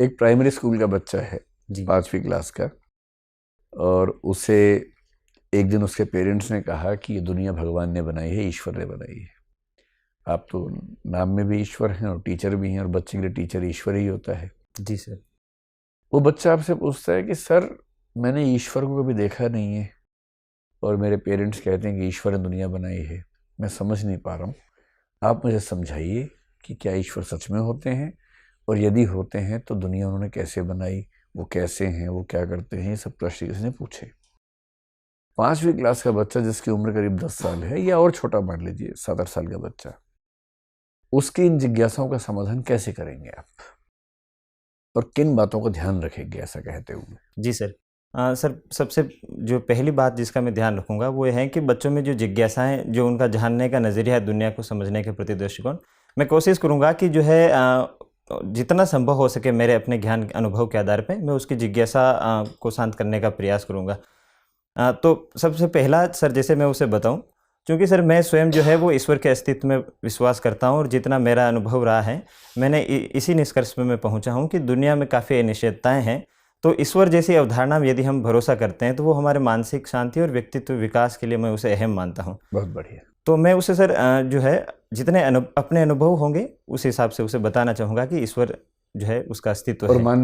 एक primary school का बच्चा है, जी 5वीं क्लास का, और उसे एक दिन उसके पेरेंट्स ने कहा कि ये दुनिया भगवान ने बनाई है, ईश्वर ने बनाई है। आप तो नाम में भी ईश्वर हैं और टीचर भी हैं, और बच्चे के लिए टीचर ईश्वर ही होता है। जी सर। वो बच्चा आपसे पूछता है कि सर, मैंने ईश्वर को कभी देखा नहीं है और मेरे पेरेंट्स कहते हैं कि ईश्वर ने दुनिया बनाई है, मैं समझ नहीं पा रहा हूँ, आप मुझे समझाइए कि क्या ईश्वर सच में होते हैं, और यदि होते हैं तो दुनिया उन्होंने कैसे बनाई, वो कैसे हैं, वो क्या करते हैं, ये सब प्रश्न किसी ने पूछे। 5वीं क्लास का बच्चा, जिसकी उम्र करीब 10 साल है, या और छोटा मान लीजिए 7-8 साल का बच्चा, उसकी इन जिज्ञासाओं का समाधान कैसे करेंगे आप, और किन बातों का ध्यान रखेंगे ऐसा कहते हुए? जी सर। सर, सबसे जो पहली बात जिसका मैं ध्यान रखूँगा वो ये है कि बच्चों में जो जिज्ञासाएँ, जो उनका जानने का नज़रिया है, दुनिया को समझने के प्रति दृष्टिकोण, मैं कोशिश करूँगा कि जो है जितना संभव हो सके मेरे अपने ज्ञान अनुभव के आधार पे मैं उसकी जिज्ञासा को शांत करने का प्रयास करूँगा। तो सबसे पहला सर, जैसे मैं उसे बताऊँ, क्योंकि सर मैं स्वयं जो है वो ईश्वर के अस्तित्व में विश्वास करता हूँ, और जितना मेरा अनुभव रहा है, मैंने इसी निष्कर्ष पे मैं पहुँचा हूँ कि दुनिया में काफ़ी अनिश्चितताएँ हैं। तो ईश्वर जैसी अवधारणा में यदि हम भरोसा करते हैं तो वो हमारे मानसिक शांति और व्यक्तित्व विकास के लिए मैं उसे अहम मानता हूँ। बहुत बढ़िया। तो मैं उसे सर जो है जितने अपने अनुभव होंगे उस हिसाब से उसे बताना चाहूँगा कि ईश्वर जो है उसका अस्तित्व और है। मान